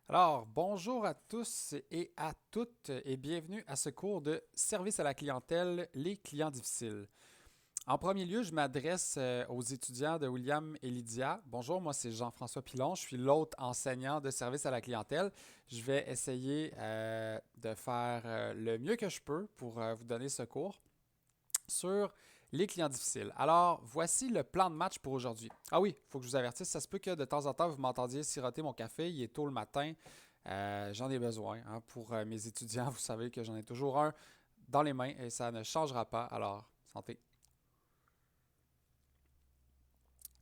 Alors, bonjour à tous et à toutes et bienvenue à ce cours de service à la clientèle, les clients difficiles. En premier lieu, je m'adresse aux étudiants de William et Lydia. Bonjour, moi c'est Jean-François Pilon, je suis l'hôte enseignant de service à la clientèle. Je vais essayer de faire le mieux que je peux pour vous donner ce cours sur les clients difficiles. Alors, voici le plan de match pour aujourd'hui. Ah oui, il faut que je vous avertisse, ça se peut que de temps en temps, vous m'entendiez siroter mon café. Il est tôt le matin. J'en ai besoin hein, pour mes étudiants. Vous savez que j'en ai toujours un dans les mains et ça ne changera pas. Alors, santé.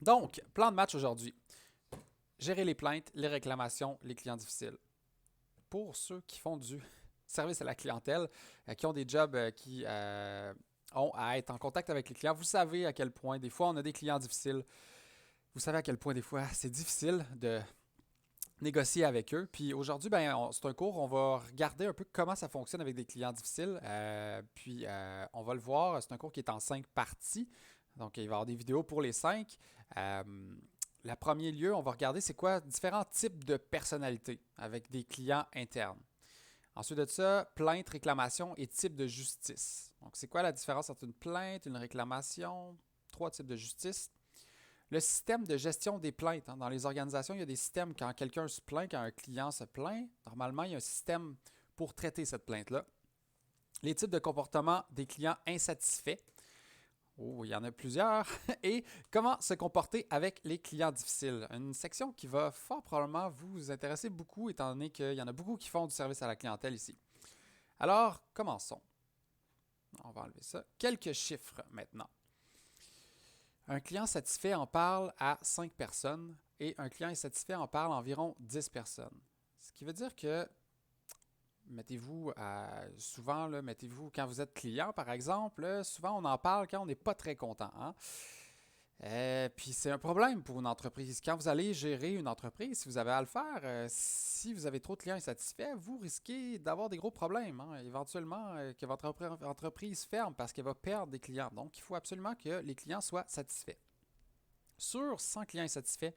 Donc, plan de match aujourd'hui. Gérer les plaintes, les réclamations, les clients difficiles. Pour ceux qui font du service à la clientèle, qui ont des jobs qui ont à être en contact avec les clients, vous savez à quel point des fois on a des clients difficiles. Vous savez à quel point des fois c'est difficile de négocier avec eux. Puis aujourd'hui, c'est un cours, on va regarder un peu comment ça fonctionne avec des clients difficiles. On va le voir, c'est un cours qui est en 5 parties. Donc, il va y avoir des vidéos pour les 5. Le premier lieu, on va regarder c'est quoi différents types de personnalités avec des clients internes. Ensuite de ça, plainte, réclamation et type de justice. Donc, c'est quoi la différence entre une plainte, une réclamation? 3 types de justice. Le système de gestion des plaintes. Hein. Dans les organisations, il y a des systèmes quand quelqu'un se plaint, quand un client se plaint. Normalement, il y a un système pour traiter cette plainte-là. Les types de comportements des clients insatisfaits. Oh, il y en a plusieurs. Et comment se comporter avec les clients difficiles. Une section qui va fort probablement vous intéresser beaucoup, étant donné qu'il y en a beaucoup qui font du service à la clientèle ici. Alors, commençons. On va enlever ça. Quelques chiffres maintenant. Un client satisfait en parle à 5 personnes et un client insatisfait en parle à environ 10 personnes. Ce qui veut dire que souvent, mettez-vous quand vous êtes client, par exemple, souvent on en parle quand on n'est pas très content. Hein? Puis c'est un problème pour une entreprise. Quand vous allez gérer une entreprise, si vous avez à le faire, si vous avez trop de clients insatisfaits, vous risquez d'avoir des gros problèmes. Hein? Éventuellement, que votre entreprise ferme parce qu'elle va perdre des clients. Donc, il faut absolument que les clients soient satisfaits. Sur 100 clients insatisfaits,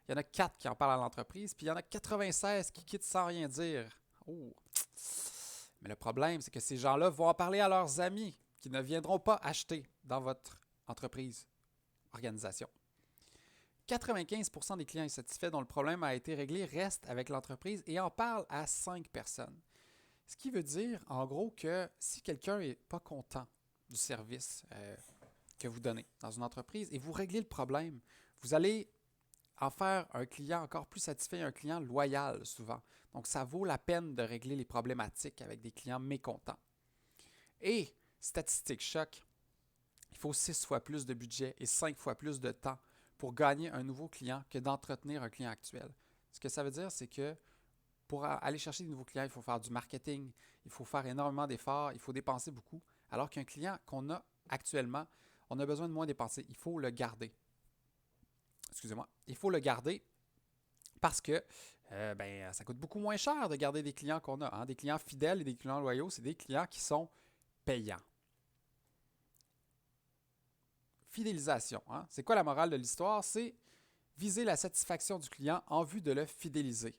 il y en a 4 qui en parlent à l'entreprise, puis il y en a 96 qui quittent sans rien dire. Oh! Mais le problème, c'est que ces gens-là vont en parler à leurs amis qui ne viendront pas acheter dans votre entreprise, organisation. 95% des clients insatisfaits dont le problème a été réglé restent avec l'entreprise et en parlent à 5 personnes. Ce qui veut dire, en gros, que si quelqu'un n'est pas content du service que vous donnez dans une entreprise et vous réglez le problème, vous allez en faire un client encore plus satisfait, un client loyal souvent. Donc, ça vaut la peine de régler les problématiques avec des clients mécontents. Et, statistique choc, il faut 6 fois plus de budget et 5 fois plus de temps pour gagner un nouveau client que d'entretenir un client actuel. Ce que ça veut dire, c'est que pour aller chercher de nouveaux clients, il faut faire du marketing, il faut faire énormément d'efforts, il faut dépenser beaucoup. Alors qu'un client qu'on a actuellement, on a besoin de moins dépenser. Il faut le garder. Excusez-moi. Il faut le garder parce que ça coûte beaucoup moins cher de garder des clients qu'on a. Hein. Des clients fidèles et des clients loyaux, c'est des clients qui sont payants. Fidélisation. Hein. C'est quoi la morale de l'histoire? C'est viser la satisfaction du client en vue de le fidéliser.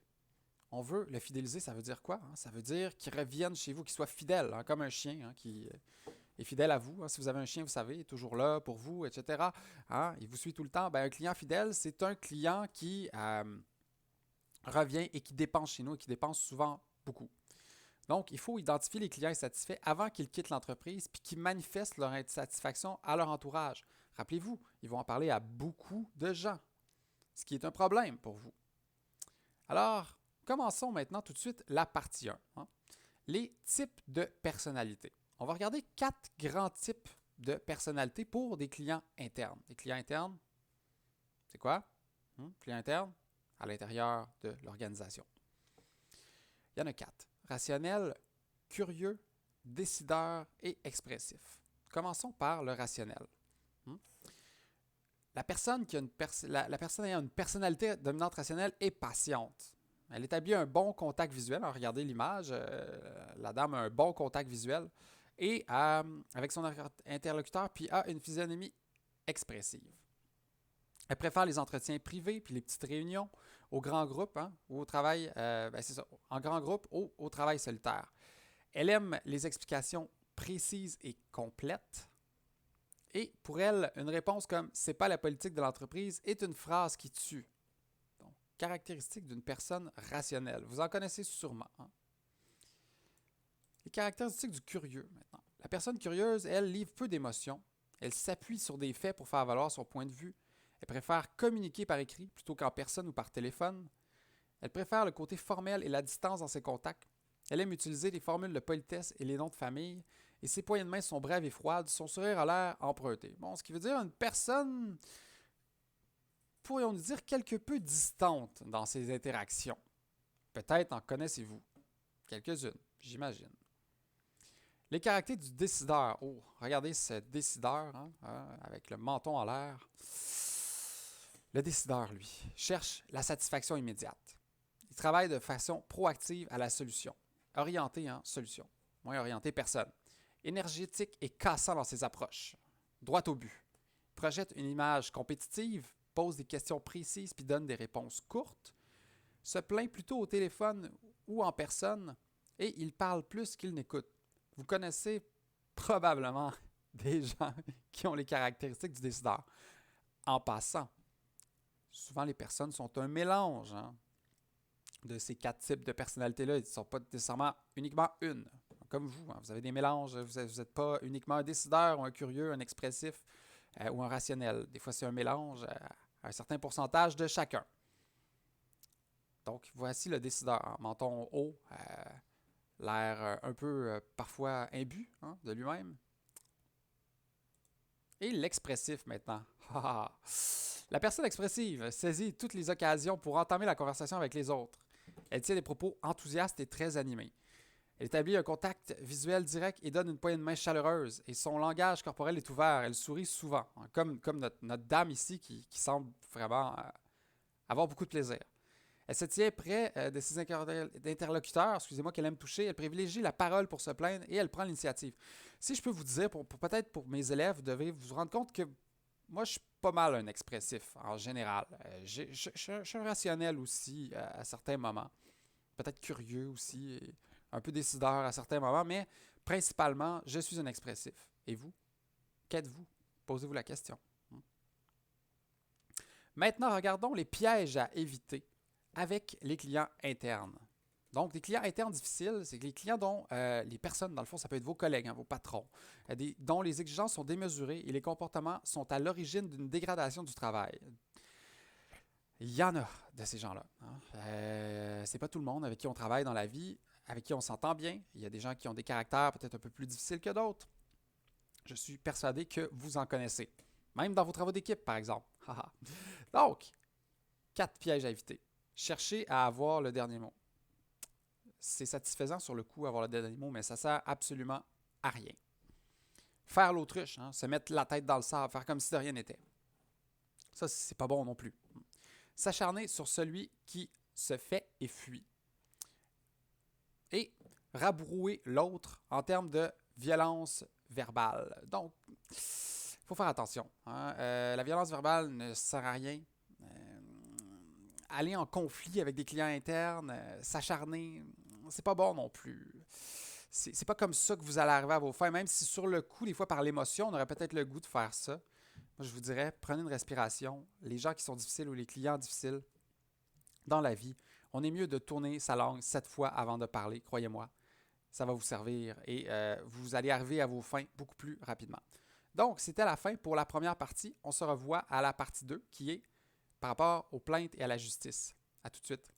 On veut le fidéliser, ça veut dire quoi? Hein? Ça veut dire qu'il revienne chez vous, qu'il soit fidèle, hein, comme un chien hein, qui est fidèle à vous. Hein. Si vous avez un chien, vous savez, il est toujours là pour vous, etc. Hein? Il vous suit tout le temps. Un client fidèle, c'est un client qui revient et qui dépense chez nous et qui dépense souvent beaucoup. Donc, il faut identifier les clients insatisfaits avant qu'ils quittent l'entreprise puis qu'ils manifestent leur insatisfaction à leur entourage. Rappelez-vous, ils vont en parler à beaucoup de gens, ce qui est un problème pour vous. Alors, commençons maintenant tout de suite la partie 1. Hein. Les types de personnalités. On va regarder 4 grands types de personnalités pour des clients internes. Des clients internes, c'est quoi? Clients internes à l'intérieur de l'organisation. Il y en a 4. Rationnel, curieux, décideur et expressif. Commençons par le rationnel. La personne ayant une personnalité dominante rationnelle est patiente. Elle établit un bon contact visuel. Alors, regardez l'image. La dame a un bon contact visuel et avec son interlocuteur, puis a une physionomie expressive. Elle préfère les entretiens privés puis les petites réunions au grand groupe, hein, ou au travail, c'est ça, en grand groupe ou au travail solitaire. Elle aime les explications précises et complètes. Et pour elle, une réponse comme c'est pas la politique de l'entreprise est une phrase qui tue. Donc, caractéristique d'une personne rationnelle. Vous en connaissez sûrement. Hein? Les caractéristiques du curieux maintenant. La personne curieuse, elle, livre peu d'émotions. Elle s'appuie sur des faits pour faire valoir son point de vue. Elle préfère communiquer par écrit plutôt qu'en personne ou par téléphone. Elle préfère le côté formel et la distance dans ses contacts. Elle aime utiliser les formules de politesse et les noms de famille. Et ses poignées de main sont brèves et froides. Son sourire a l'air emprunté. Bon, ce qui veut dire une personne, pourrions-nous dire, quelque peu distante dans ses interactions. Peut-être en connaissez-vous quelques-unes, j'imagine. Les caractères du décideur. Oh, regardez ce décideur, hein, avec le menton en l'air. Le décideur, lui, cherche la satisfaction immédiate. Il travaille de façon proactive à la solution. Orienté en solution. Moins orienté personne. Énergétique et cassant dans ses approches. Droit au but. Il projette une image compétitive, pose des questions précises puis donne des réponses courtes. Se plaint plutôt au téléphone ou en personne et il parle plus qu'il n'écoute. Vous connaissez probablement des gens qui ont les caractéristiques du décideur. En passant, souvent les personnes sont un mélange de ces 4 types de personnalités-là. Ils ne sont pas nécessairement uniquement une. Comme vous, hein, vous avez des mélanges. Vous n'êtes pas uniquement un décideur ou un curieux, un expressif ou un rationnel. Des fois, c'est un mélange à un certain pourcentage de chacun. Donc, voici le décideur. Hein, menton haut, l'air un peu parfois imbu de lui-même. Et l'expressif maintenant. La personne expressive saisit toutes les occasions pour entamer la conversation avec les autres. Elle tient des propos enthousiastes et très animés. Elle établit un contact visuel direct et donne une poignée de main chaleureuse. Et son langage corporel est ouvert. Elle sourit souvent, hein, comme notre dame ici qui semble vraiment avoir beaucoup de plaisir. Elle se tient près de ses interlocuteurs, excusez-moi, qu'elle aime toucher. Elle privilégie la parole pour se plaindre et elle prend l'initiative. Si je peux vous dire, peut-être pour mes élèves, vous devez vous rendre compte que moi, je suis pas mal un expressif en général. Je suis un rationnel aussi à certains moments. Peut-être curieux aussi, et un peu décideur à certains moments, mais principalement, je suis un expressif. Et vous? Qu'êtes-vous? Posez-vous la question. Maintenant, regardons les pièges à éviter avec les clients internes. Donc, les clients internes difficiles, c'est les clients dont les personnes, dans le fond, ça peut être vos collègues, vos patrons, dont les exigences sont démesurées et les comportements sont à l'origine d'une dégradation du travail. Il y en a de ces gens-là. C'est pas tout le monde avec qui on travaille dans la vie, avec qui on s'entend bien. Il y a des gens qui ont des caractères peut-être un peu plus difficiles que d'autres. Je suis persuadé que vous en connaissez. Même dans vos travaux d'équipe, par exemple. Donc, 4 pièges à éviter. Cherchez à avoir le dernier mot. C'est satisfaisant sur le coup avoir le dernier mot, mais ça sert absolument à rien. Faire l'autruche, se mettre la tête dans le sable, faire comme si de rien n'était. Ça, c'est pas bon non plus. S'acharner sur celui qui se fait et fuit. Et rabrouer l'autre en termes de violence verbale. Donc, il faut faire attention. La violence verbale ne sert à rien. Aller en conflit avec des clients internes, s'acharner, c'est pas bon non plus. C'est pas comme ça que vous allez arriver à vos fins, même si sur le coup, des fois par l'émotion, on aurait peut-être le goût de faire ça. Moi, je vous dirais, prenez une respiration. Les gens qui sont difficiles ou les clients difficiles dans la vie, on est mieux de tourner sa langue 7 fois avant de parler, croyez-moi. Ça va vous servir et vous allez arriver à vos fins beaucoup plus rapidement. Donc, c'était la fin pour la première partie. On se revoit à la partie 2 qui est par rapport aux plaintes et à la justice. À tout de suite.